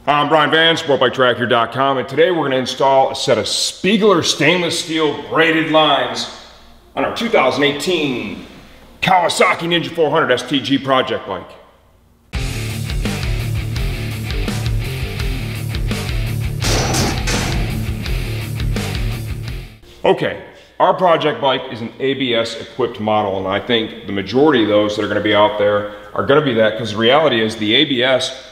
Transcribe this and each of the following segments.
I'm Brian Van, SportbikeTracker.com, and today we're going to install a set of Spiegler stainless steel braided lines on our 2018 Kawasaki Ninja 400 STG project bike. Okay, our project bike is an ABS equipped model, and I think the majority of those that are going to be out there are going to be that because the reality is the ABS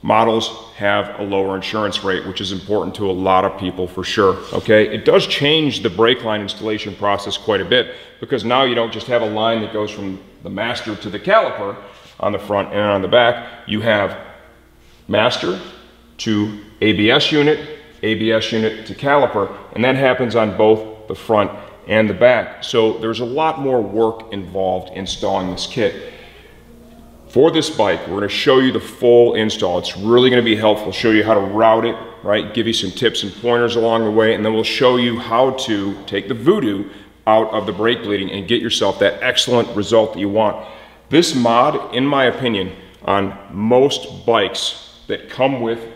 models have a lower insurance rate, which is important to a lot of people for sure, okay? It does change the brake line installation process quite a bit because now you don't just have a line that goes from the master to the caliper on the front and on the back. You have master to ABS unit to caliper, and that happens on both the front and the back. So there's a lot more work involved installing this kit. For this bike, we're going to show you the full install. It's really going to be helpful, show you how to route it, right? Give you some tips and pointers along the way, and then we'll show you how to take the voodoo out of the brake bleeding and get yourself that excellent result that you want. This mod, in my opinion, on most bikes that come with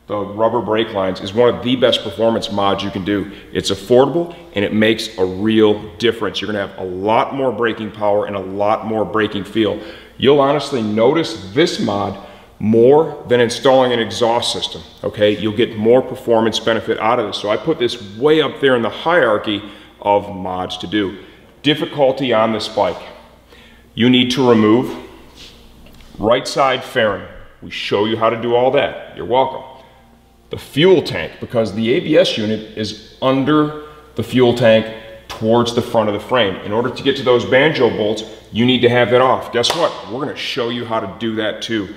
the rubber brake lines is one of the best performance mods you can do. It's affordable and it makes a real difference. You're going to have a lot more braking power and a lot more braking feel. You'll honestly notice this mod more than installing an exhaust system, okay? You'll get more performance benefit out of this. So I put this way up there in the hierarchy of mods to do. Difficulty on this bike. You need to remove right side fairing. We show you how to do all that. You're welcome. The fuel tank, because the ABS unit is under the fuel tank towards the front of the frame. In order to get to those banjo bolts, you need to have that off. Guess what? We're going to show you how to do that too.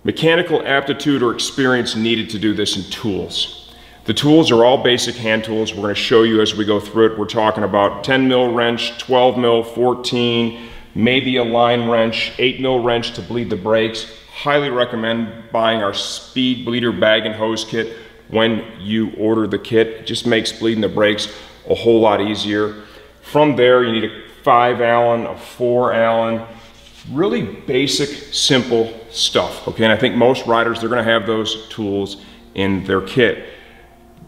Mechanical aptitude or experience needed to do this, and tools. The tools are all basic hand tools. We're going to show you as we go through it. We're talking about 10 mil wrench, 12 mil, 14, maybe a line wrench, 8 mil wrench to bleed the brakes. Highly recommend buying our speed bleeder bag and hose kit when you order the kit. It just makes bleeding the brakes a whole lot easier. From there, you need a 5 Allen, a 4 Allen, really basic, simple stuff, okay? And I think most riders, they're gonna have those tools in their kit.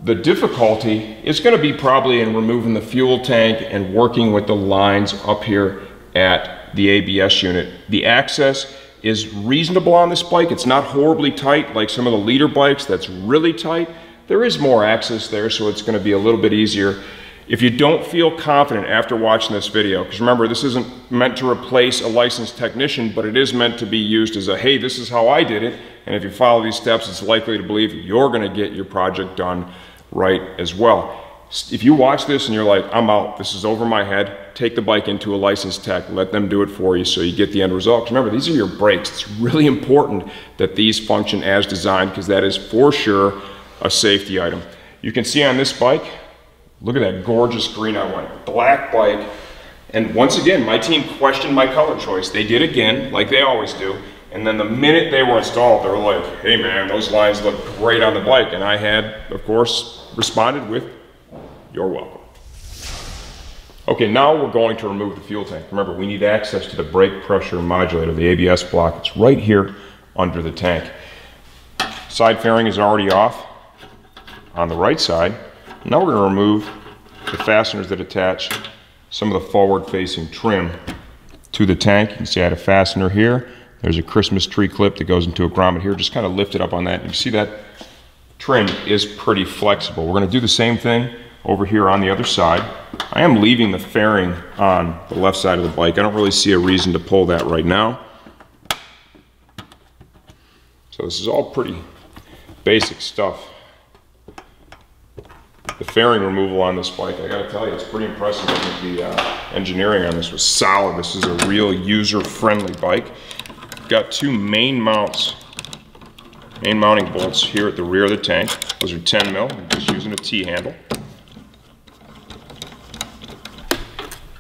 The difficulty is gonna be probably in removing the fuel tank and working with the lines up here at the ABS unit. The access is reasonable on this bike. It's not horribly tight like some of the leader bikes that's really tight. There is more access there, so it's gonna be a little bit easier. If you don't feel confident after watching this video, because remember, this isn't meant to replace a licensed technician, but it is meant to be used as a, hey, this is how I did it, and if you follow these steps, it's likely to believe you're gonna get your project done right as well. If you watch this and you're like, I'm out, this is over my head, take the bike into a licensed tech, let them do it for you so you get the end result. Remember, these are your brakes. It's really important that these function as designed because that is for sure a safety item. You can see on this bike, look at that gorgeous green I went. Black bike. And once again, my team questioned my color choice. They did again, like they always do. And then the minute they were installed, they were like, hey man, those lines look great on the bike. And I had, of course, responded with, you're welcome. Okay, now we're going to remove the fuel tank. Remember, we need access to the brake pressure modulator, the ABS block. It's right here under the tank. Side fairing is already off on the right side. Now we're going to remove the fasteners that attach some of the forward-facing trim to the tank. You can see I had a fastener here. There's a Christmas tree clip that goes into a grommet here. Just kind of lift it up on that. You see that trim is pretty flexible. We're going to do the same thing over here on the other side. I am leaving the fairing on the left side of the bike. I don't really see a reason to pull that right now. So this is all pretty basic stuff. The fairing removal on this bike, I gotta tell you, it's pretty impressive. I think the engineering on this was solid. This is a real user-friendly bike. Got two main mounting bolts here at the rear of the tank. Those are 10 mil, I'm just using a T-handle.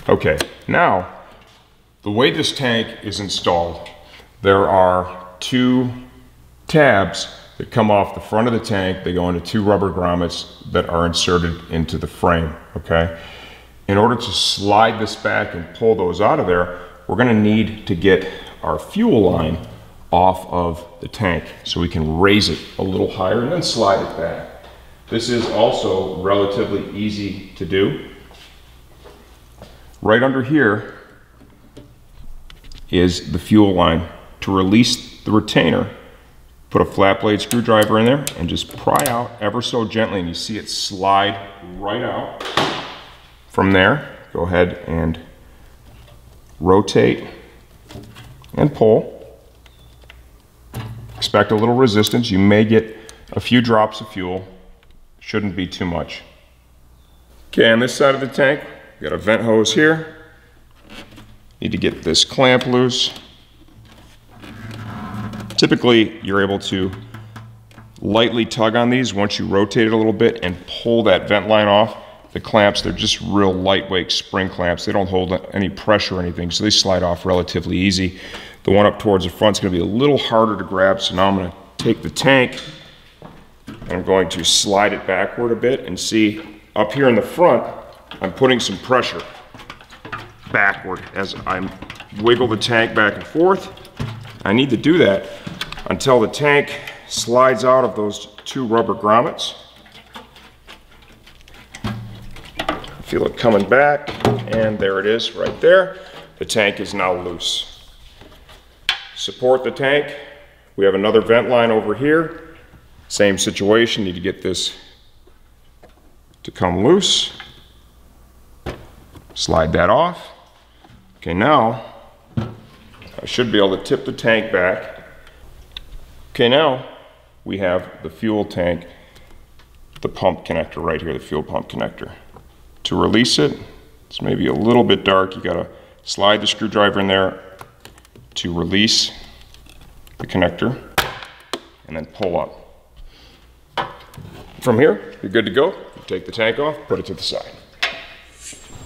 Okay, now, the way this tank is installed, there are two tabs that come off the front of the tank. They go into two rubber grommets that are inserted into the frame, okay? In order to slide this back and pull those out of there, we're gonna need to get our fuel line off of the tank so we can raise it a little higher and then slide it back. This is also relatively easy to do. Right under here is the fuel line. To release the retainer, put a flat blade screwdriver in there and just pry out ever so gently, and you see it slide right out. From there, go ahead and rotate and pull. Expect a little resistance. You may get a few drops of fuel. Shouldn't be too much. Okay, on this side of the tank, got a vent hose here. Need to get this clamp loose. Typically, you're able to lightly tug on these once you rotate it a little bit and pull that vent line off. The clamps, they're just real lightweight spring clamps. They don't hold any pressure or anything, so they slide off relatively easy. The one up towards the front is going to be a little harder to grab, so now I'm going to take the tank and I'm going to slide it backward a bit, and see up here in the front, I'm putting some pressure backward as I wiggle the tank back and forth. I need to do that until the tank slides out of those two rubber grommets. Feel it coming back, and there it is right there. The tank is now loose. Support the tank. We have another vent line over here. Same situation, need to get this to come loose. Slide that off. Okay, now I should be able to tip the tank back. Okay, now we have the fuel tank, the pump connector right here, the fuel pump connector. To release it, it's maybe a little bit dark. You gotta slide the screwdriver in there to release the connector and then pull up. From here, you're good to go. You take the tank off, put it to the side.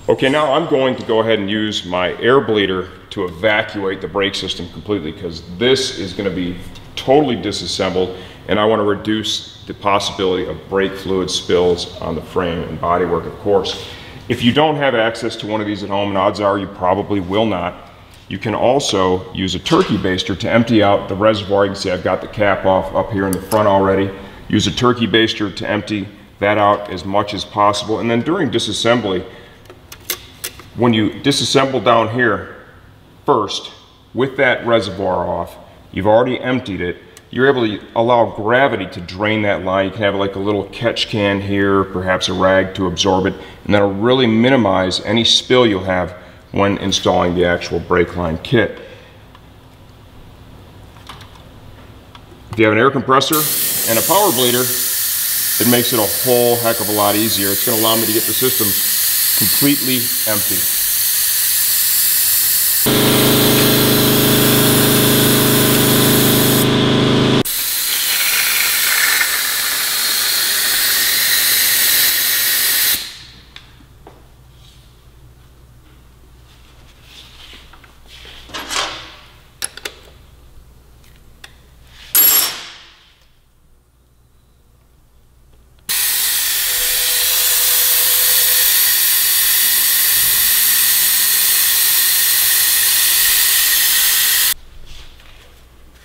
Okay, now I'm going to go ahead and use my air bleeder to evacuate the brake system completely, because this is going to be totally disassembled and I want to reduce the possibility of brake fluid spills on the frame and bodywork, of course. If you don't have access to one of these at home, and odds are you probably will not, you can also use a turkey baster to empty out the reservoir. You can see I've got the cap off up here in the front already. Use a turkey baster to empty that out as much as possible, and then during disassembly, when you disassemble down here first, with that reservoir off, you've already emptied it, you're able to allow gravity to drain that line. You can have like a little catch can here, perhaps a rag to absorb it, and that'll really minimize any spill you'll have when installing the actual brake line kit. If you have an air compressor and a power bleeder, it makes it a whole heck of a lot easier. It's going to allow me to get the system completely empty.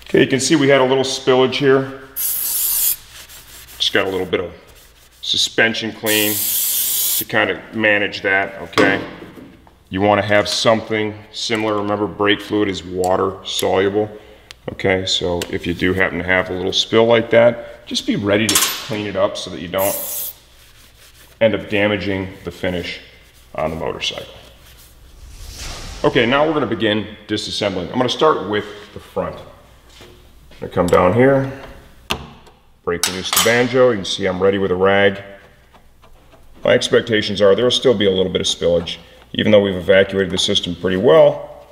Okay, you can see we had a little spillage here. Just got a little bit of suspension clean to kind of manage that, okay? You want to have something similar. Remember, brake fluid is water soluble, okay? So if you do happen to have a little spill like that, just be ready to clean it up so that you don't end up damaging the finish on the motorcycle. Okay, now we're going to begin disassembling. I'm going to start with the front. I'm going to come down here, break loose the banjo. You can see I'm ready with a rag. My expectations are there'll still be a little bit of spillage. Even though we've evacuated the system pretty well,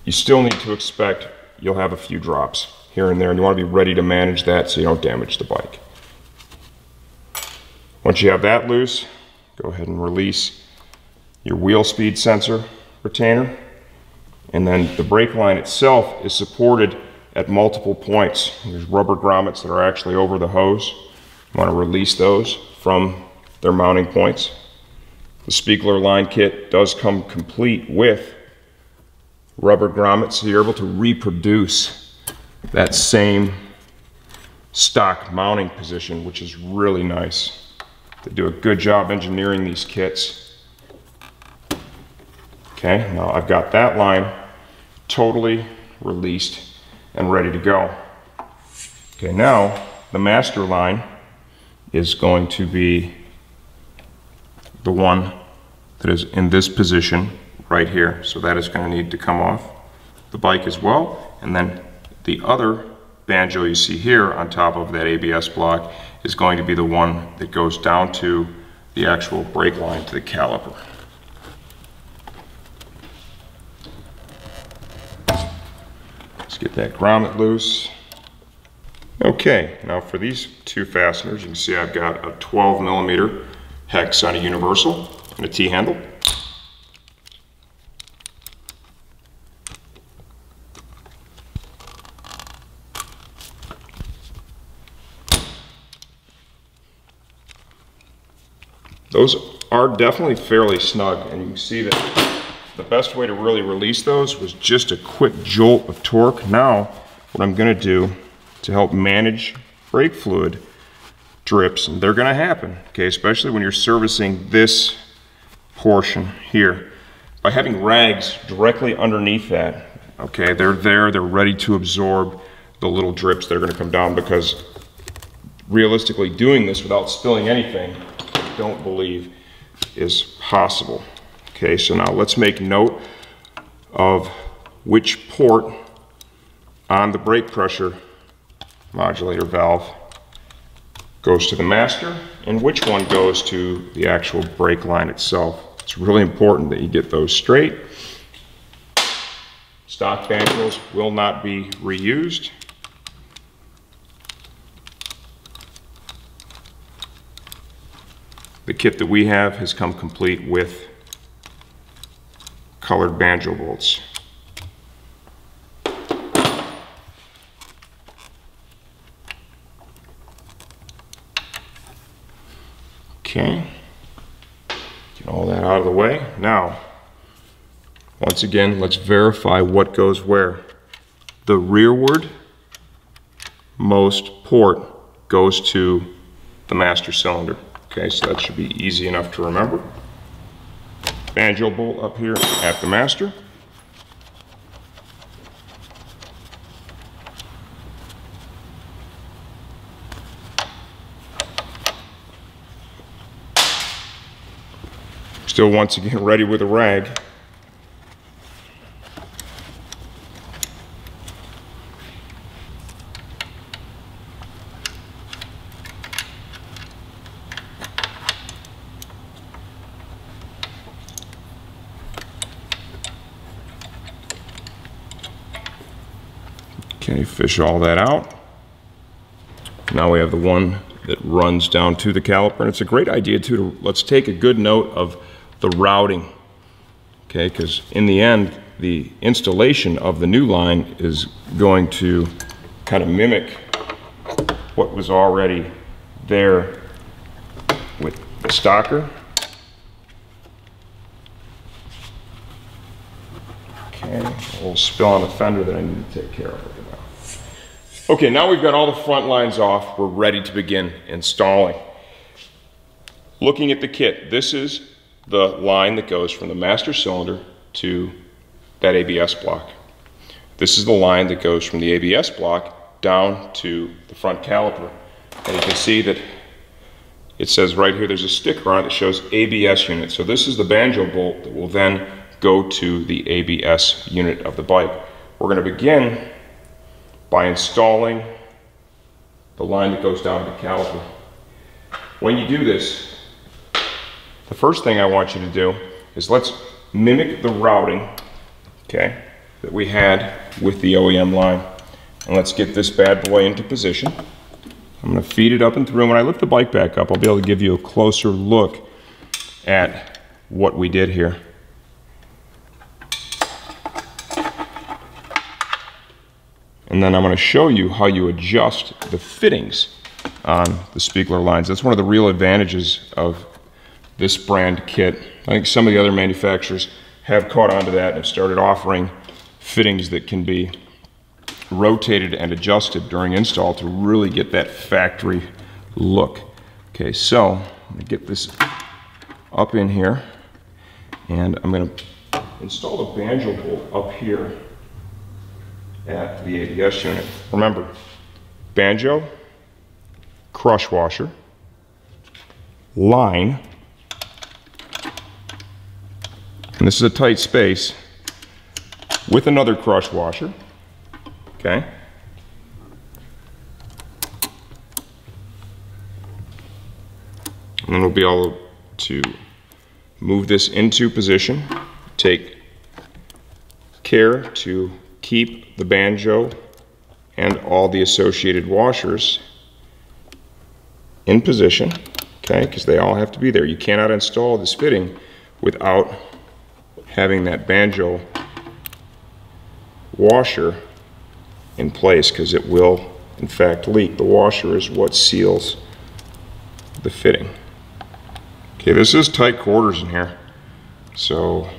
you still need to expect you'll have a few drops here and there, and you want to be ready to manage that so you don't damage the bike. Once you have that loose, go ahead and release your wheel speed sensor retainer. And then the brake line itself is supported at multiple points. There's rubber grommets that are actually over the hose. You want to release those from their mounting points. The Spiegler line kit does come complete with rubber grommets, so you're able to reproduce that same stock mounting position, which is really nice. They do a good job engineering these kits. Okay, now I've got that line totally released and ready to go. Okay, now the master line is going to be the one that is in this position right here. So that is going to need to come off the bike as well. And then the other banjo you see here on top of that ABS block is going to be the one that goes down to the actual brake line to the caliper. Let's get that grommet loose. Okay, now for these two fasteners, you can see I've got a 12mm hex on a universal and a T-handle. Those are definitely fairly snug, and you can see that the best way to really release those was just a quick jolt of torque. Now, what I'm going to do to help manage brake fluid drips, and they're going to happen, okay, especially when you're servicing this portion here, by having rags directly underneath that. Okay, they're there, they're ready to absorb the little drips that are going to come down, because realistically doing this without spilling anything, I don't believe is possible. Okay, so now let's make note of which port on the brake pressure modulator valve goes to the master and which one goes to the actual brake line itself. It's really important that you get those straight. Stock banjos will not be reused. The kit that we have has come complete with colored banjo bolts. Okay, get all that out of the way. Now, once again, let's verify what goes where. The rearward most port goes to the master cylinder. Okay, so that should be easy enough to remember. Banjo bolt up here at the master. Still once again ready with a rag. Okay, fish all that out. Now we have the one that runs down to the caliper, and it's a great idea too to let's take a good note of the routing, okay, because in the end the installation of the new line is going to kind of mimic what was already there with the stocker. Okay, a little spill on the fender that I need to take care of right now. Okay, now we've got all the front lines off, we're ready to begin installing. Looking at the kit, this is the line that goes from the master cylinder to that ABS block. This is the line that goes from the ABS block down to the front caliper. And you can see that it says right here, there's a sticker on it that shows ABS unit. So this is the banjo bolt that will then go to the ABS unit of the bike. We're going to begin by installing the line that goes down to the caliper. When you do this, the first thing I want you to do is let's mimic the routing, okay, that we had with the OEM line. And let's get this bad boy into position. I'm going to feed it up and through. When I lift the bike back up, I'll be able to give you a closer look at what we did here. And then I'm going to show you how you adjust the fittings on the Spiegler lines. That's one of the real advantages of this brand kit. I think some of the other manufacturers have caught on to that and have started offering fittings that can be rotated and adjusted during install to really get that factory look. Okay, so I'm gonna get this up in here, and I'm gonna install the banjo bolt up here at the ABS unit. Remember, banjo, crush washer, line, and this is a tight space, with another crush washer, okay? And then we'll be able to move this into position. Take care to keep the banjo and all the associated washers in position, okay? Because they all have to be there. You cannot install this fitting without having that banjo washer in place, because it will in fact leak. The washer is what seals the fitting. Okay, this is tight quarters in here, so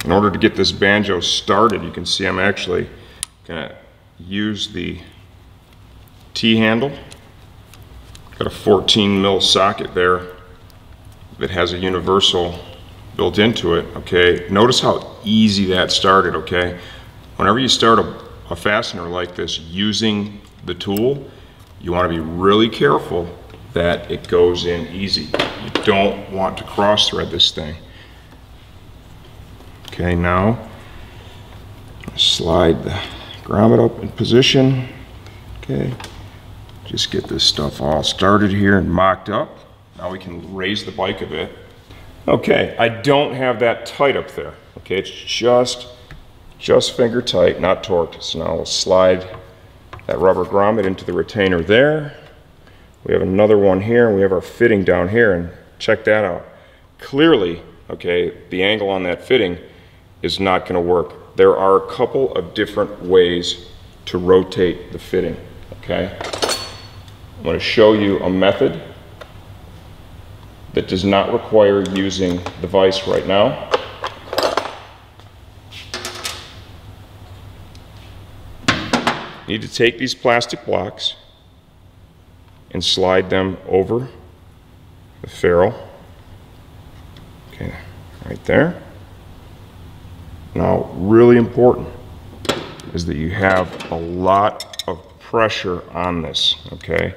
in order to get this banjo started, you can see I'm actually gonna use the T-handle. Got a 14 mil socket there that has a universal built into it, okay? Notice how easy that started, okay? Whenever you start a fastener like this using the tool, you want to be really careful that it goes in easy. You don't want to cross thread this thing. Okay, now slide the grommet up in position. Okay, just get this stuff all started here and mocked up. Now we can raise the bike a bit. Okay, I don't have that tight up there. Okay, it's just finger tight, not torqued. So now we'll slide that rubber grommet into the retainer there. We have another one here, and we have our fitting down here, and check that out. Clearly, okay, the angle on that fitting is not gonna work. There are a couple of different ways to rotate the fitting, okay? I'm gonna show you a method that does not require using the vise right now. You need to take these plastic blocks and slide them over the ferrule. Okay, right there. Now, really important is that you have a lot of pressure on this, okay?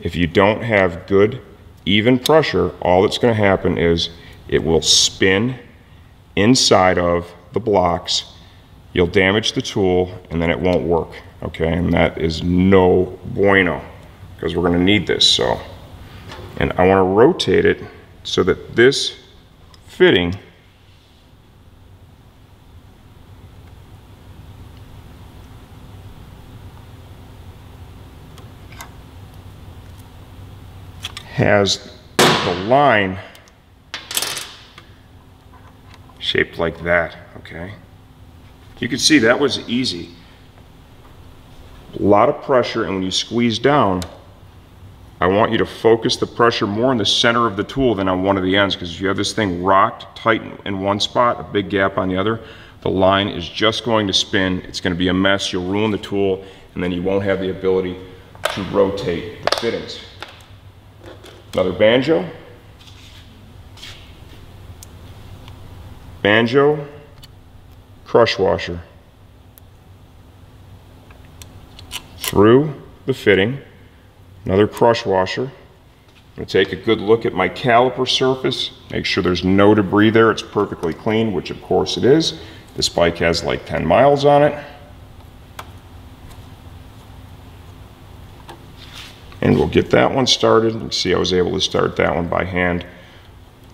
If you don't have good, even pressure, all that's going to happen is it will spin inside of the blocks. You'll damage the tool, and then it won't work, okay? And that is no bueno, because we're going to need this. So, and I want to rotate it so that this fitting has the line shaped like that, okay? You can see that was easy. A lot of pressure, and when you squeeze down, I want you to focus the pressure more in the center of the tool than on one of the ends, because if you have this thing rocked tight in one spot, a big gap on the other, the line is just going to spin. It's going to be a mess. You'll ruin the tool, and then you won't have the ability to rotate the fittings. Another banjo. Banjo, crush washer. Through the fitting, another crush washer. I'm going to take a good look at my caliper surface, make sure there's no debris there, it's perfectly clean, which of course it is. This bike has like 10 miles on it. And we'll get that one started. You can see I was able to start that one by hand.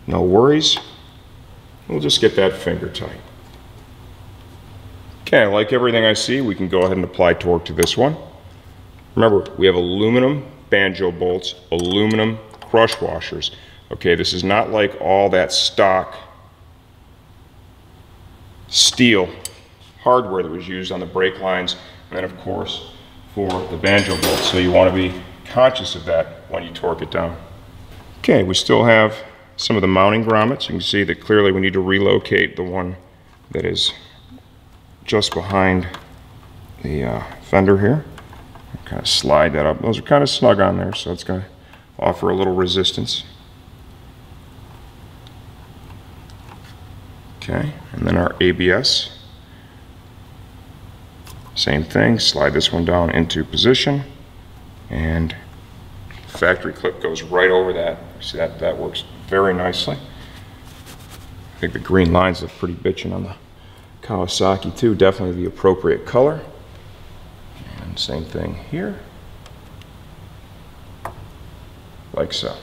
No worries. We'll just get that finger tight. Okay, like everything I see, we can go ahead and apply torque to this one. Remember, we have aluminum banjo bolts, aluminum crush washers. Okay, this is not like all that stock steel hardware that was used on the brake lines, and then of course for the banjo bolts. So you want to be conscious of that when you torque it down. Okay, we still have some of the mounting grommets. You can see that clearly we need to relocate the one that is just behind the fender here. Kind of slide that up. Those are kind of snug on there, so it's going to offer a little resistance. Okay, and then our ABS. Same thing, slide this one down into position, and the factory clip goes right over that. See that works very nicely. I think the green lines look pretty bitchin' on the Kawasaki too, definitely the appropriate color. And same thing here, like so.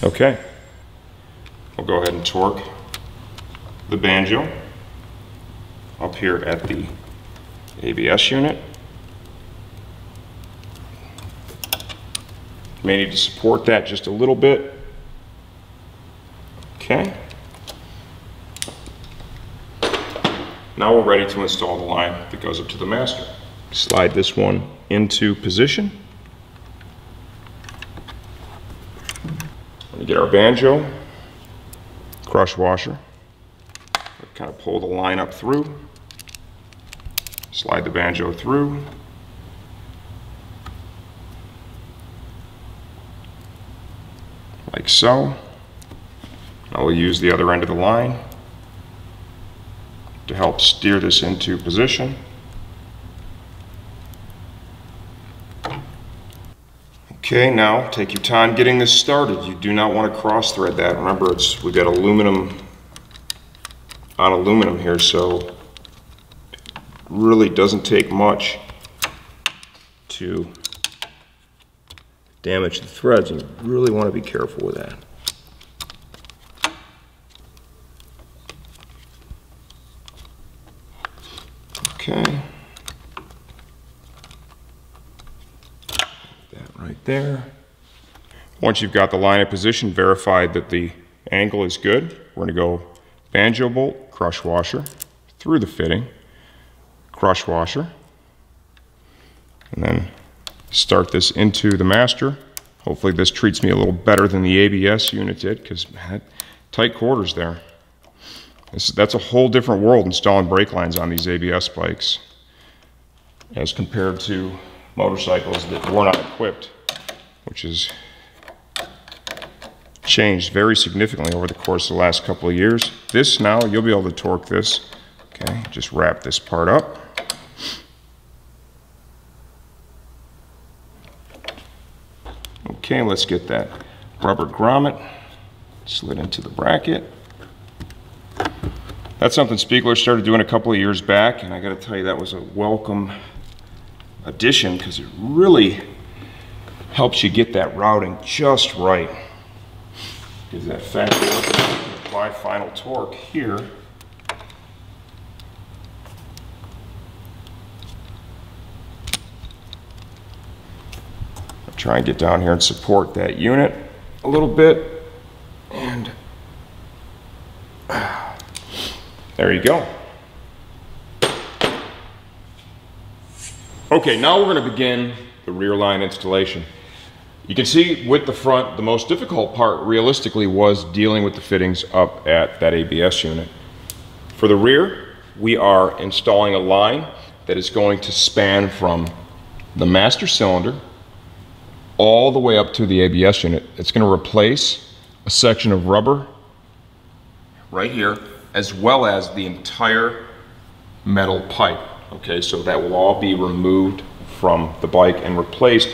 Okay, we'll go ahead and torque the banjo up here at the ABS unit. May need to support that just a little bit. Okay. Now we're ready to install the line that goes up to the master. Slide this one into position. We get our banjo, crush washer, kind of pull the line up through, slide the banjo through, like so. Now we'll use the other end of the line to help steer this into position. Okay, now take your time getting this started. You do not want to cross thread that. Remember, we've got aluminum on aluminum here, so it really doesn't take much to damage the threads. You really want to be careful with that. Okay. Right there. Once you've got the line in position, verified that the angle is good, we're going to go banjo bolt, crush washer, through the fitting, crush washer, and then start this into the master. Hopefully this treats me a little better than the ABS unit did, because tight quarters there. That's a whole different world installing brake lines on these ABS bikes as compared to motorcycles that were not equipped, which has changed very significantly over the course of the last couple of years. This now, you'll be able to torque this. Okay, just wrap this part up. Okay, let's get that rubber grommet slid into the bracket. That's something Spiegler started doing a couple of years back, and I gotta tell you, that was a welcome addition, because it really helps you get that routing just right. Gives that factory apply final torque here. I'll try and get down here and support that unit a little bit, and there you go. Okay, now we're going to begin the rear line installation. You can see with the front, the most difficult part realistically was dealing with the fittings up at that ABS unit. For the rear, we are installing a line that is going to span from the master cylinder all the way up to the ABS unit. It's going to replace a section of rubber right here, as well as the entire metal pipe. Okay, so that will all be removed from the bike and replaced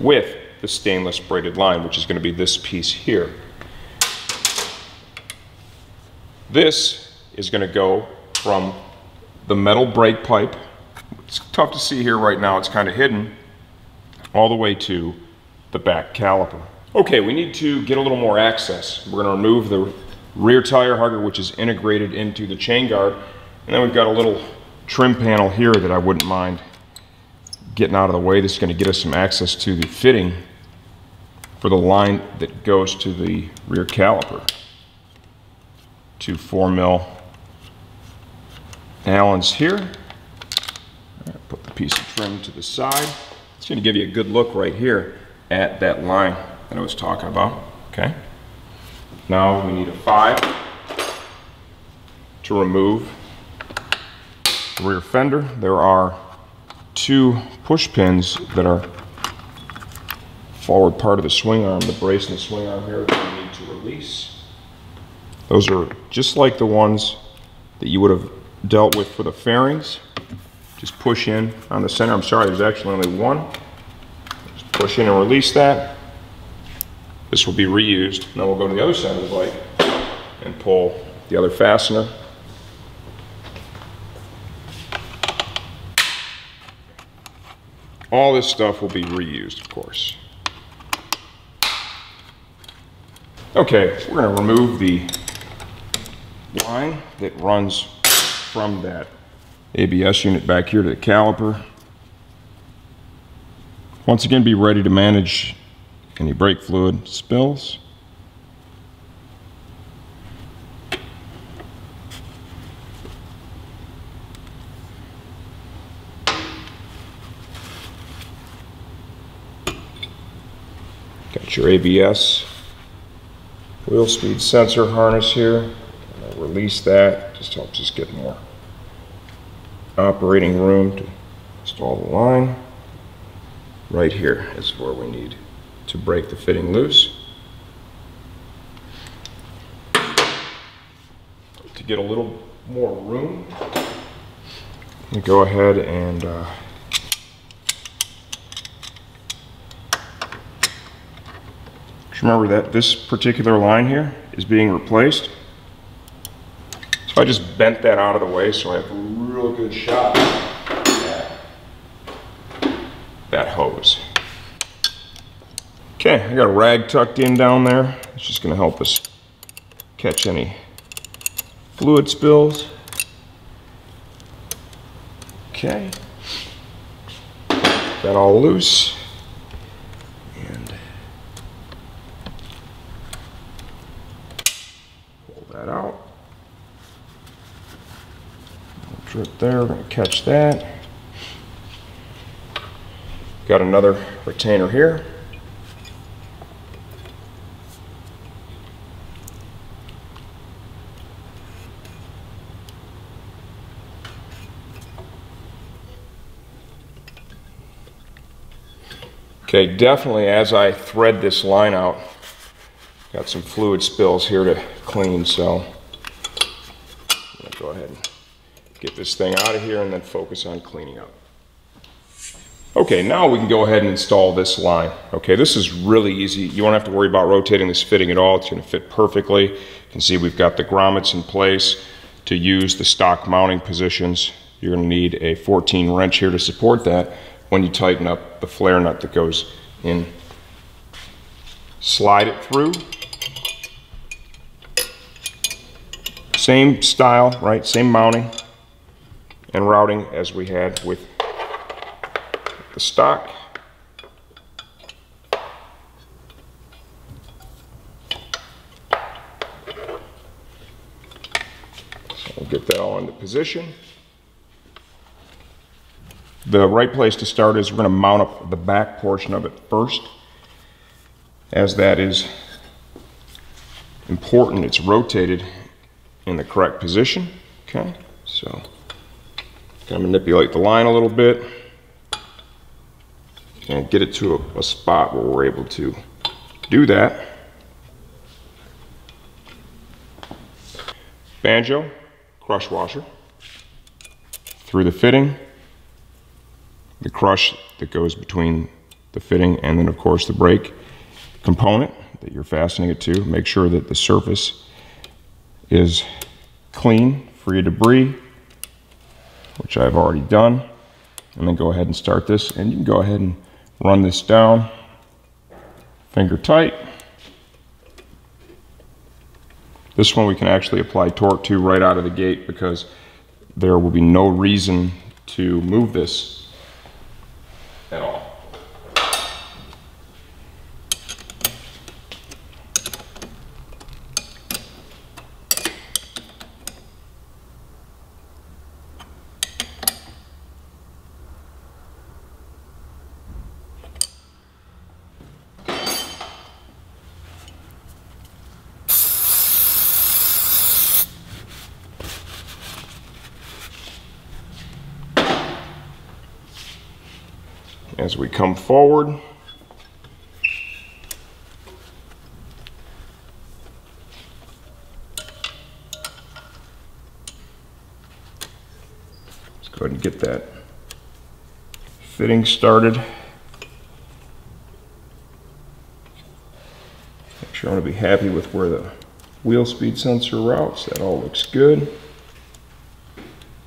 with the stainless braided line, which is going to be this piece here. This is going to go from the metal brake pipe, it's tough to see here right now, it's kind of hidden, all the way to the back caliper. Okay, we need to get a little more access. We're going to remove the rear tire hugger, which is integrated into the chain guard, and then we've got a little trim panel here that I wouldn't mind getting out of the way. This is going to get us some access to the fitting for the line that goes to the rear caliper. 2 4mm Allens here. Put the piece of trim to the side. It's going to give you a good look right here at that line that I was talking about. Okay. Now we need a 5 to remove the rear fender. There are 2 push pins that are forward part of the swing arm, the brace and the swing arm here, that we need to release. Those are just like the ones that you would have dealt with for the fairings. Just push in on the center. I'm sorry, there's actually only one. Just push in and release that. This will be reused. Now we'll go to the other side of the bike and pull the other fastener. All this stuff will be reused, of course. Okay, we're going to remove the line that runs from that ABS unit back here to the caliper. Once again, be ready to manage any brake fluid spills. Got your ABS wheel speed sensor harness here. I'll release that, just helps us get more operating room to install the line. Right here is where we need to break the fitting loose. To get a little more room, we go ahead and remember that this particular line here is being replaced. So I just bent that out of the way so I have a real good shot at that hose. Okay, I got a rag tucked in down there. It's just going to help us catch any fluid spills. Okay, that all loose. That out. Drip there, we're going to catch that. Got another retainer here. Okay, definitely as I thread this line out, got some fluid spills here to clean, so I'm going to go ahead and get this thing out of here and then focus on cleaning up. Okay, now we can go ahead and install this line. Okay, this is really easy. You won't have to worry about rotating this fitting at all. It's going to fit perfectly. You can see we've got the grommets in place to use the stock mounting positions. You're going to need a 14 wrench here to support that when you tighten up the flare nut that goes in. Slide it through. Same style, right? Same mounting and routing as we had with the stock. So we'll get that all into position. The right place to start is we're going to mount up the back portion of it first, as that is important. It's rotated in the correct position. Okay, so kind of manipulate the line a little bit and get it to a spot where we're able to do that. Banjo crush washer through the fitting, the crush that goes between the fitting and then of course the brake component that you're fastening it to. Make sure that the surface is clean, free of debris, which I've already done. And then go ahead and start this, and you can go ahead and run this down, finger tight. This one we can actually apply torque to right out of the gate because there will be no reason to move this at all. as we come forward. Let's go ahead and get that fitting started. Make sure I'm going to be happy with where the wheel speed sensor routes. That all looks good.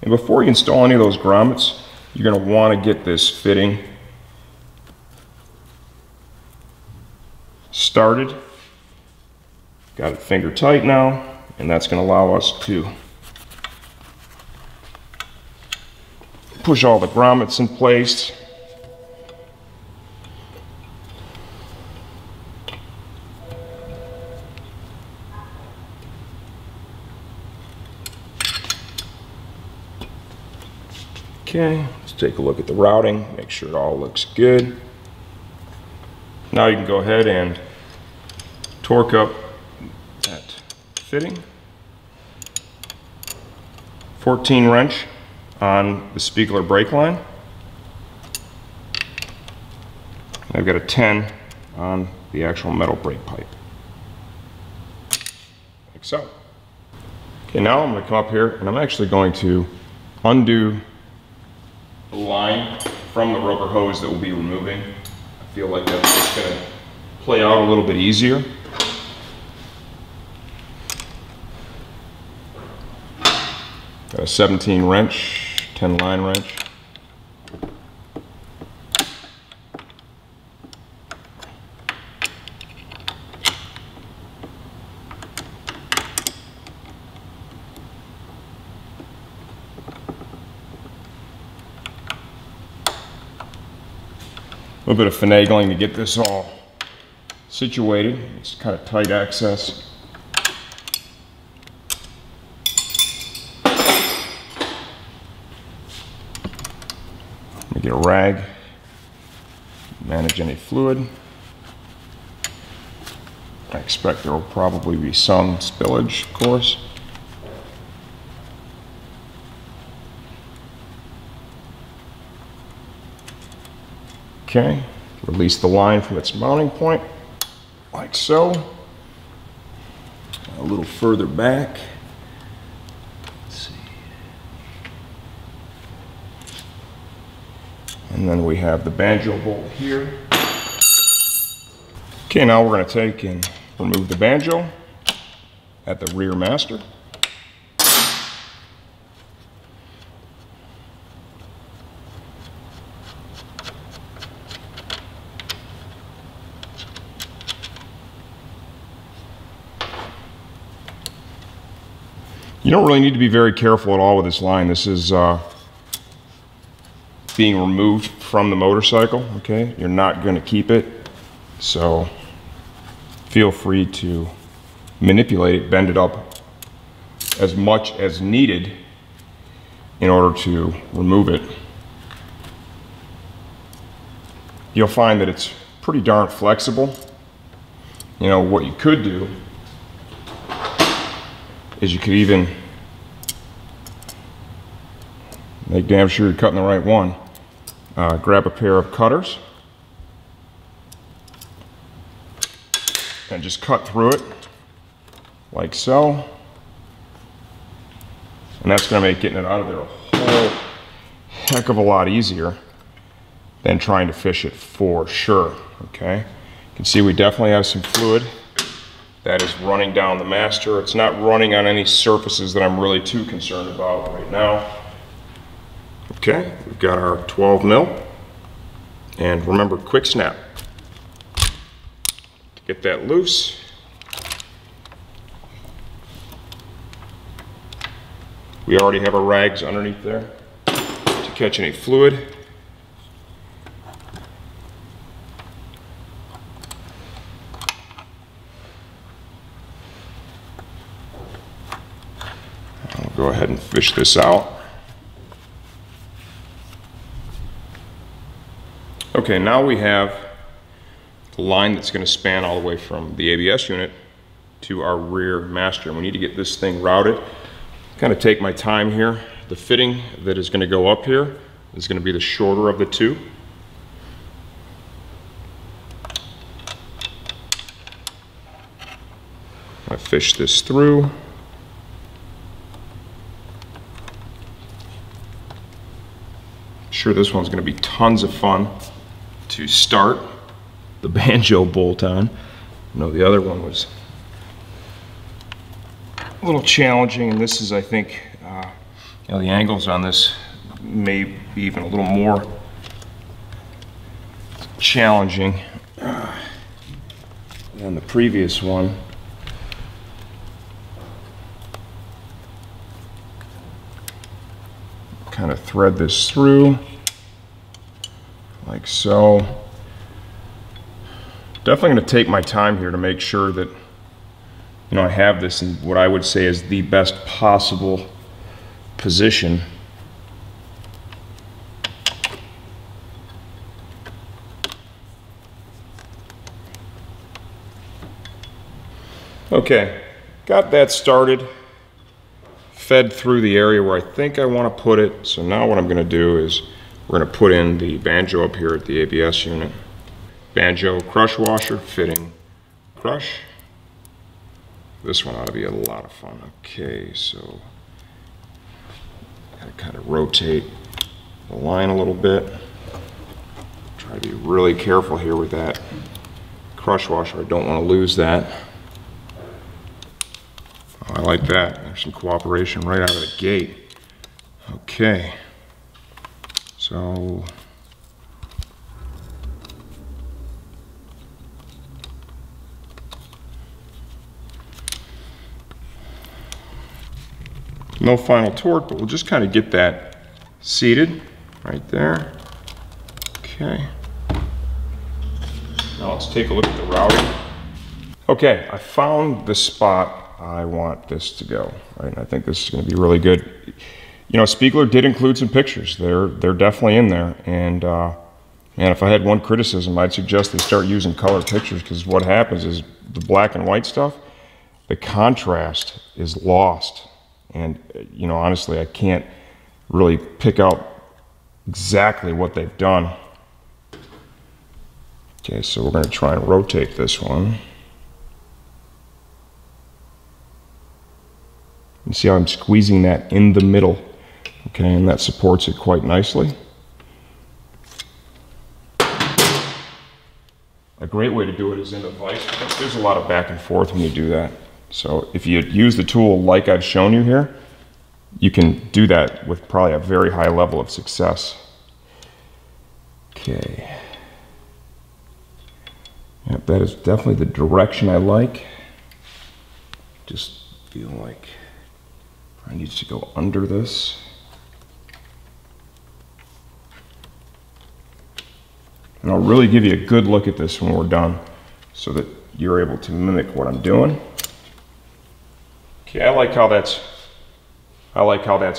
And before you install any of those grommets, you're going to want to get this fitting started. Got it finger tight now, and that's going to allow us to push all the grommets in place. Okay, let's take a look at the routing, make sure it all looks good. Now you can go ahead and torque up that fitting. 14 wrench on the Spiegler brake line. I've got a 10 on the actual metal brake pipe. Like so. Okay, now I'm going to come up here and I'm actually going to undo the line from the rubber hose that we'll be removing. I feel like that's just going to play out a little bit easier. Got a 17 wrench, 10 line wrench. A little bit of finagling to get this all situated. It's kind of tight access. Let me get a rag, manage any fluid. I expect there will probably be some spillage, of course. Okay, release the line from its mounting point, like so. A little further back. Let's see. And then we have the banjo bolt here. Okay, now we're going to take and remove the banjo at the rear master. You don't really need to be very careful at all with this line. This is being removed from the motorcycle, okay? You're not going to keep it, so feel free to manipulate it, bend it up as much as needed in order to remove it. You'll find that it's pretty darn flexible. You know, what you could do is you could even make damn sure you're cutting the right one. Grab a pair of cutters and just cut through it like so. And that's going to make getting it out of there a whole heck of a lot easier than trying to fish it for sure, okay? You can see we definitely have some fluid that is running down the master. It's not running on any surfaces that I'm really too concerned about right now. Okay, we've got our 12 mil. And remember, quick snap. To get that loose, we already have our rags underneath there to catch any fluid. I'll go ahead and fish this out. Okay, now we have the line that's going to span all the way from the ABS unit to our rear master. We need to get this thing routed. Kind of take my time here. The fitting that is going to go up here is going to be the shorter of the two. to fish this through. Sure, this one's going to be tons of fun to start the banjo bolt on. No, the other one was a little challenging, and this is, I think, you know, the angles on this may be even a little more challenging than the previous one. Kind of thread this through like so. Definitely going to take my time here to make sure that, you know, I have this in what I would say is the best possible position. Okay, got that started, fed through the area where I think I want to put it. So now what I'm going to do is we're going to put in the banjo up here at the ABS unit. Banjo crush washer, fitting crush. This one ought to be a lot of fun. Okay, so gotta kind of rotate the line a little bit. Try to be really careful here with that crush washer. I don't want to lose that. Oh, I like that. There's some cooperation right out of the gate. Okay, so no final torque, but we'll just kind of get that seated right there. Okay. Now let's take a look at the routing. Okay, I found the spot I want this to go, right? And I think this is going to be really good. You know, Spiegler did include some pictures. They're definitely in there. And man, if I had one criticism, I'd suggest they start using color pictures, because what happens is the black and white stuff, the contrast is lost. And, you know, honestly, I can't really pick out exactly what they've done. Okay, so we're going to try and rotate this one. And see how I'm squeezing that in the middle. Okay, and that supports it quite nicely. A great way to do it is in the vise. There's a lot of back and forth when you do that. So if you use the tool like I've shown you here, you can do that with probably a very high level of success. Okay. Yep, that is definitely the direction I like. Just feel like I need to go under this. And I'll really give you a good look at this when we're done, so that you're able to mimic what I'm doing. Okay, I like how that's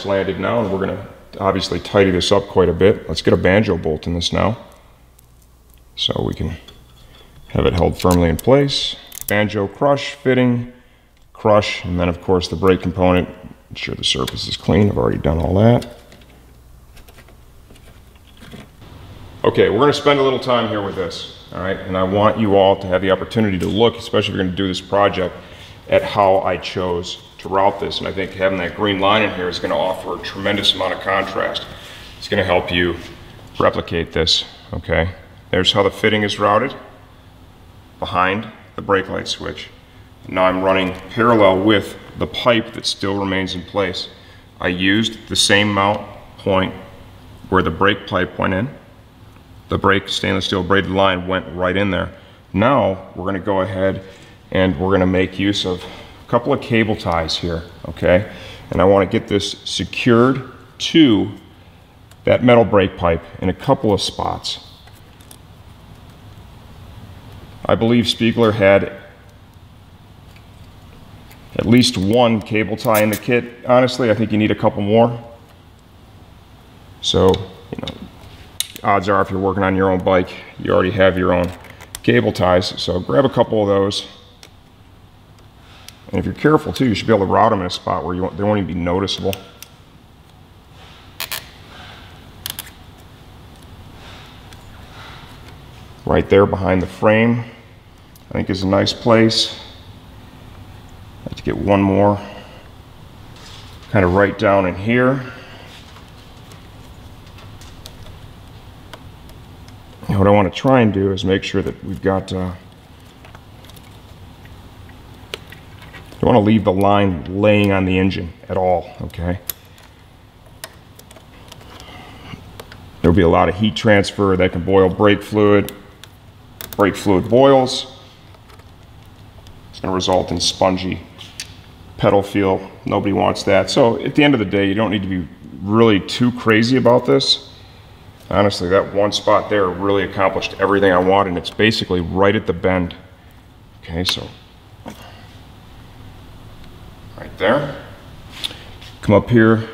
landed now, and we're going to obviously tidy this up quite a bit. Let's get a banjo bolt in this now, so we can have it held firmly in place. Banjo crush, fitting, crush, and then of course the brake component. Ensure the surface is clean. I've already done all that. Okay, we're going to spend a little time here with this, all right? And I want you all to have the opportunity to look, especially if you're going to do this project, at how I chose to route this. And I think having that green line in here is going to offer a tremendous amount of contrast. It's going to help you replicate this, okay? There's how the fitting is routed behind the brake light switch. Now I'm running parallel with the pipe that still remains in place. I used the same mount point where the brake pipe went in. The brake stainless steel braided line went right in there. Now we're going to go ahead and we're going to make use of a couple of cable ties here, okay? And I want to get this secured to that metal brake pipe in a couple of spots. I believe Spiegler had at least one cable tie in the kit. Honestly, I think you need a couple more. So, you know, odds are if you're working on your own bike, you already have your own cable ties. So grab a couple of those. And if you're careful too, you should be able to route them in a spot where they won't even be noticeable. Right there behind the frame, I think is a nice place. Get one more kind of right down in here. And what I want to try and do is make sure that we've got, don't want to leave the line laying on the engine at all, okay? There'll be a lot of heat transfer that can boil brake fluid. Brake fluid boils. It's going to result in spongy pedal feel. Nobody wants that. So at the end of the day, you don't need to be really too crazy about this. Honestly, that one spot there really accomplished everything I wanted, and it's basically right at the bend. Okay, so right there. Come up here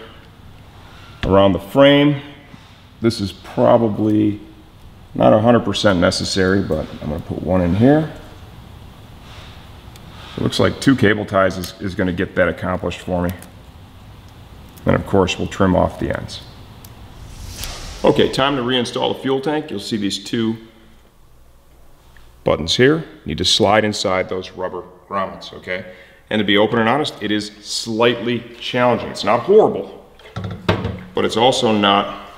around the frame. This is probably not 100% necessary, but I'm going to put one in here. It looks like 2 cable ties is going to get that accomplished for me. Then of course we'll trim off the ends. Okay, time to reinstall the fuel tank. You'll see these 2 buttons here. You need to slide inside those rubber grommets, okay? And to be open and honest, it is slightly challenging. It's not horrible, but it's also not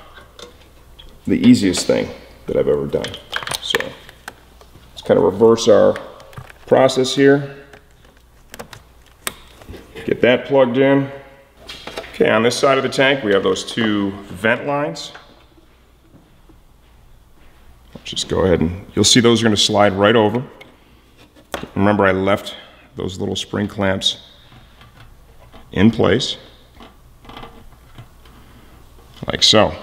the easiest thing that I've ever done. So let's kind of reverse our process here. Get that plugged in. Okay, on this side of the tank, we have those 2 vent lines. Let's just go ahead and, you'll see those are going to slide right over. Remember, I left those little spring clamps in place, like so.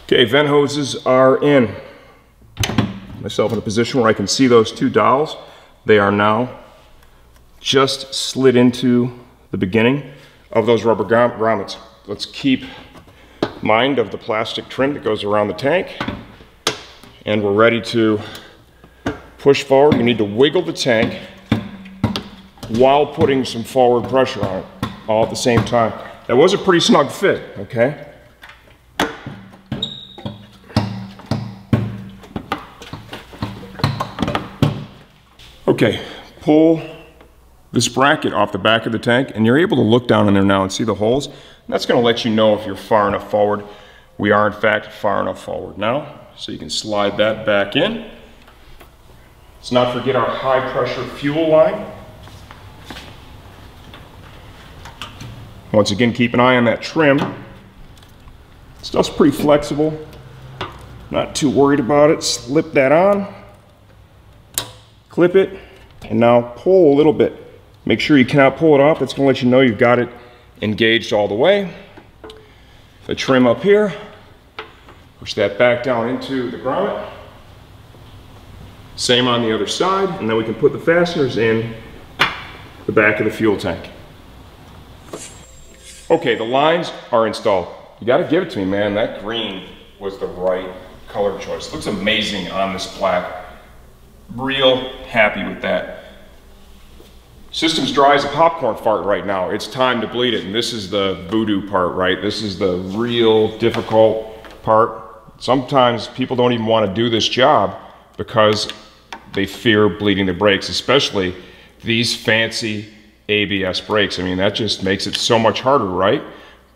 Okay, vent hoses are in. Myself in a position where I can see those 2 dowels. They are now just slid into the beginning of those rubber grommets. Let's keep mind of the plastic trim that goes around the tank, and we're ready to push forward. You need to wiggle the tank while putting some forward pressure on it, all at the same time. That was a pretty snug fit, okay? Okay, pull this bracket off the back of the tank, and you're able to look down in there now and see the holes. And that's going to let you know if you're far enough forward. We are in fact far enough forward now, so you can slide that back in. Let's not forget our high pressure fuel line. Once again, keep an eye on that trim. Stuff's pretty flexible. Not too worried about it. Slip that on. Clip it, and now pull a little bit. Make sure you cannot pull it off. That's going to let you know you've got it engaged all the way. The trim up here, push that back down into the grommet. Same on the other side, and then we can put the fasteners in the back of the fuel tank. Okay, the lines are installed. You got to give it to me, man. That green was the right color choice. Looks amazing on this plaque. Real happy with that. System's dry as a popcorn fart right now. It's time to bleed it, and this is the voodoo part, right? This is the real difficult part. Sometimes people don't even want to do this job because they fear bleeding the brakes, especially these fancy ABS brakes. I mean, that just makes it so much harder, right?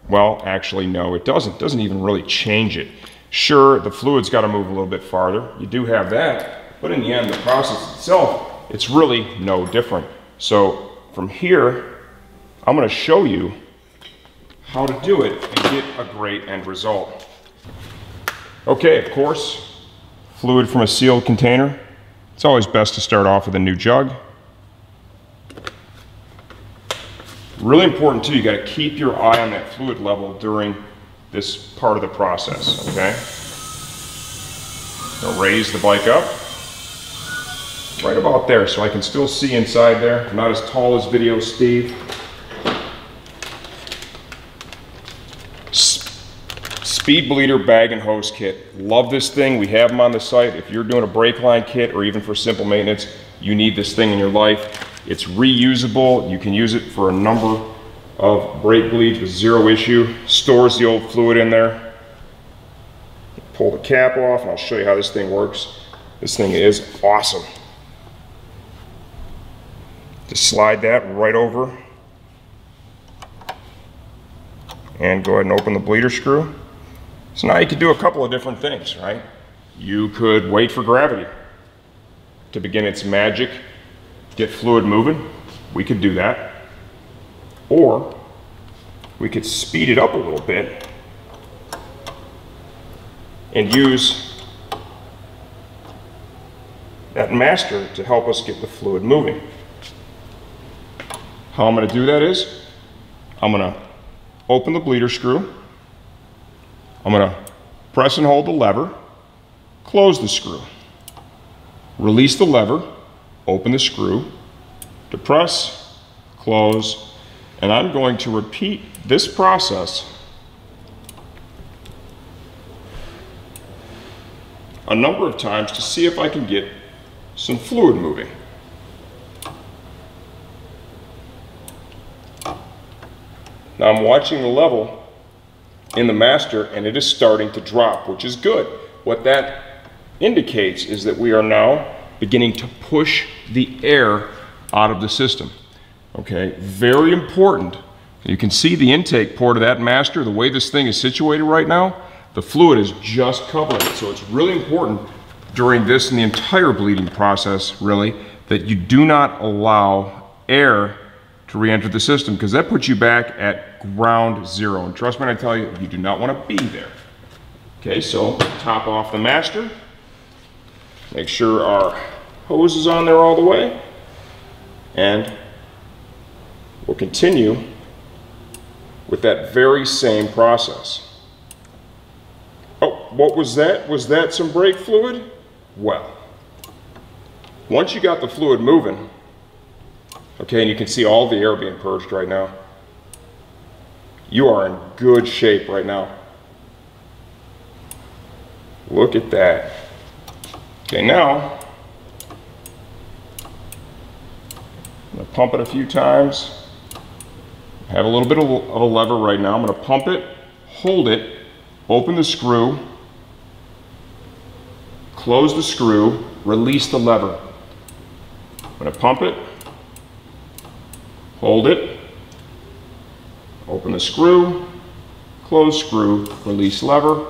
Well, actually, no, it doesn't. It doesn't even really change it. Sure, the fluid's got to move a little bit farther. You do have that. But in the end, the process itself, it's really no different. So from here, I'm going to show you how to do it and get a great end result. Okay, of course, fluid from a sealed container. It's always best to start off with a new jug. Really important too, you got to keep your eye on that fluid level during this part of the process, okay? Now raise the bike up. Right about there, so I can still see inside there. I'm not as tall as Video Steve. Speed Bleeder bag and hose kit. Love this thing. We have them on the site. If you're doing a brake line kit or even for simple maintenance, you need this thing in your life. It's reusable. You can use it for a number of brake bleeds with zero issue. Stores the old fluid in there. Pull the cap off and I'll show you how this thing works. This thing is awesome. Just slide that right over and go ahead and open the bleeder screw. So now you could do a couple of different things, right? You could wait for gravity to begin its magic, get fluid moving. We could do that. Or we could speed it up a little bit and use that master to help us get the fluid moving. How I'm going to do that is, I'm going to open the bleeder screw, I'm going to press and hold the lever, close the screw, release the lever, open the screw, depress, close, and I'm going to repeat this process a number of times to see if I can get some fluid moving. Now I'm watching the level in the master and it is starting to drop, which is good. What that indicates is that we are now beginning to push the air out of the system. Okay, very important. You can see the intake port of that master, the way this thing is situated right now, the fluid is just covering it. So it's really important during this and the entire bleeding process, really, that you do not allow air to re-enter the system, because that puts you back at ground zero. And trust me when I tell you, you do not want to be there. Okay, so top off the master. Make sure our hose is on there all the way. And we'll continue with that very same process. Oh, what was that? Was that some brake fluid? Well, once you got the fluid moving, okay, and you can see all the air being purged right now, you are in good shape right now. Look at that. Okay, now, I'm gonna pump it a few times. I have a little bit of a lever right now. I'm gonna pump it, hold it, open the screw, close the screw, release the lever. I'm gonna pump it, hold it, open the screw, close screw, release lever.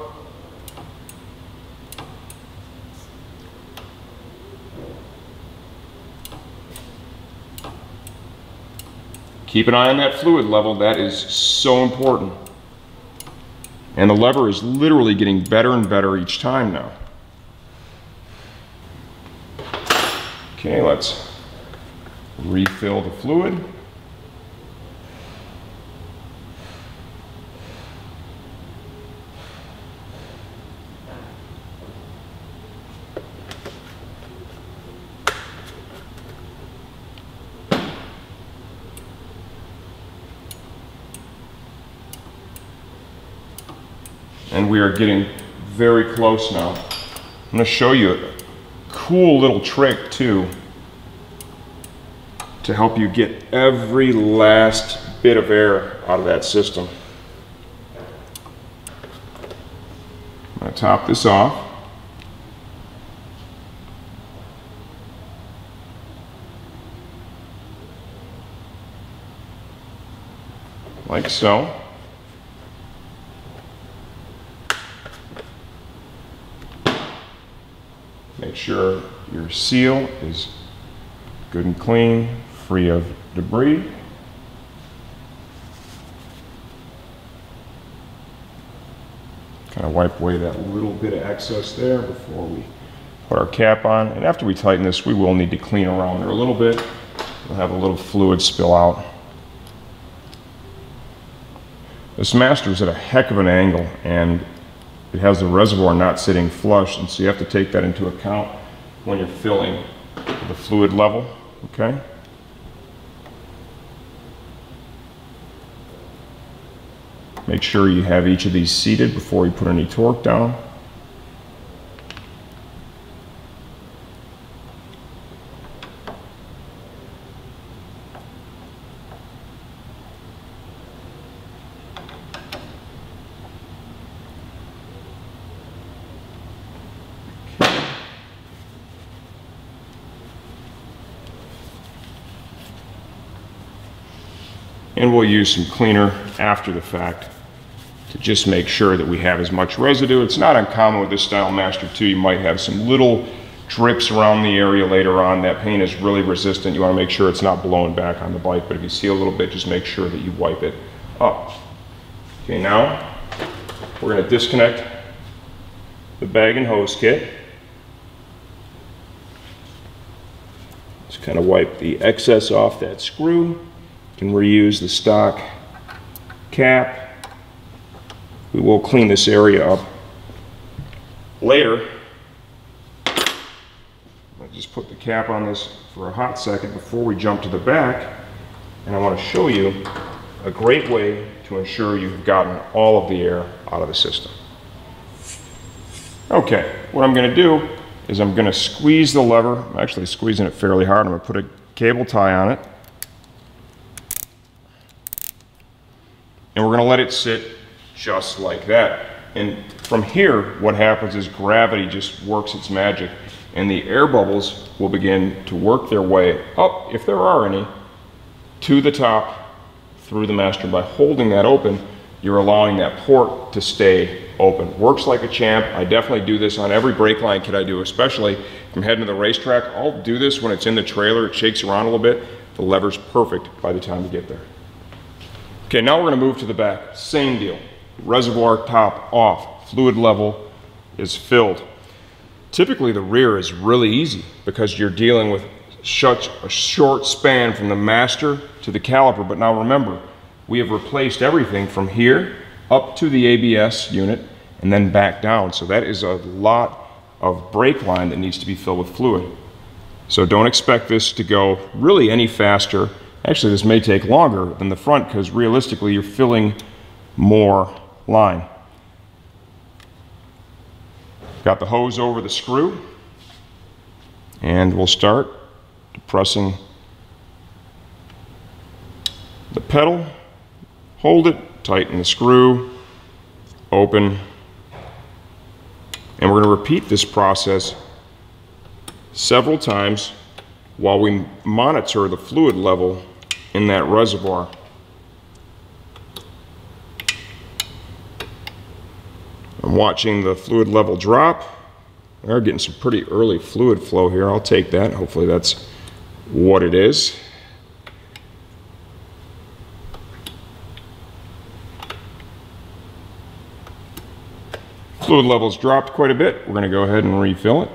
Keep an eye on that fluid level, that is so important. And the lever is literally getting better and better each time now. Okay, let's refill the fluid. And we are getting very close now. I'm going to show you a cool little trick too to help you get every last bit of air out of that system. I'm going to top this off. Like so. Make sure your seal is good and clean, free of debris. Kind of wipe away that little bit of excess there before we put our cap on. And after we tighten this, we will need to clean around there a little bit. We'll have a little fluid spill out. This master is at a heck of an angle, and it has the reservoir not sitting flush, and so you have to take that into account when you're filling the fluid level, okay? Make sure you have each of these seated before you put any torque down. And we'll use some cleaner after the fact to just make sure that we have as much residue. It's not uncommon with this style Master 2, you might have some little drips around the area later on. That paint is really resistant. You want to make sure it's not blowing back on the bike, but if you see a little bit, just make sure that you wipe it up. Okay, now we're going to disconnect the bag and hose kit. Just kind of wipe the excess off that screw. You can reuse the stock cap. We will clean this area up later. I'll just put the cap on this for a hot second before we jump to the back, and I want to show you a great way to ensure you've gotten all of the air out of the system. Okay, what I'm going to do is I'm going to squeeze the lever. I'm actually squeezing it fairly hard. I'm going to put a cable tie on it, and we're going to let it sit just like that. And from here, what happens is gravity just works its magic, and the air bubbles will begin to work their way up, if there are any, to the top through the master. By holding that open, you're allowing that port to stay open. Works like a champ. I definitely do this on every brake line kit I do, especially if I'm heading to the racetrack. I'll do this when it's in the trailer. It shakes around a little bit. The lever's perfect by the time you get there. Okay, now we're going to move to the back. Same deal. Reservoir top off. Fluid level is filled. Typically the rear is really easy because you're dealing with such a short span from the master to the caliper. But now remember, we have replaced everything from here up to the ABS unit and then back down. So that is a lot of brake line that needs to be filled with fluid. So don't expect this to go really any faster. Actually, this may take longer than the front because realistically you're filling more line. Got the hose over the screw, and we'll start depressing the pedal. Hold it, tighten the screw, open, and we're going to repeat this process several times while we monitor the fluid level in that reservoir. I'm watching the fluid level drop. We're getting some pretty early fluid flow here. I'll take that. Hopefully that's what it is. Fluid level's dropped quite a bit. We're going to go ahead and refill it.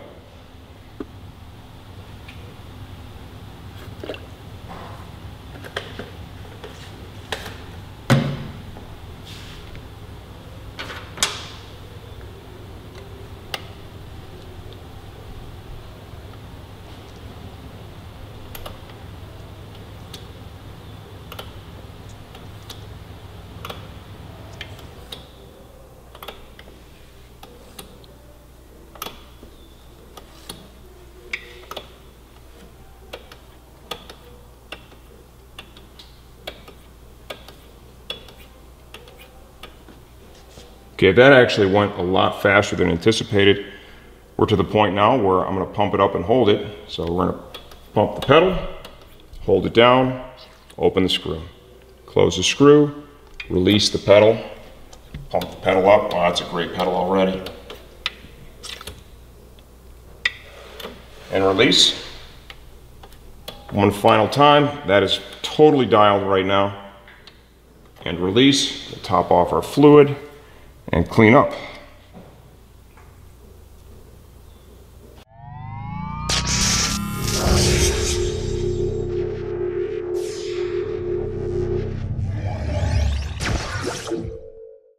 Okay, that actually went a lot faster than anticipated. We're to the point now where I'm going to pump it up and hold it. So we're going to pump the pedal, hold it down, open the screw. Close the screw, release the pedal, pump the pedal up. Wow, that's a great pedal already. And release. One final time. That is totally dialed right now. And release. We'll top off our fluid and clean up.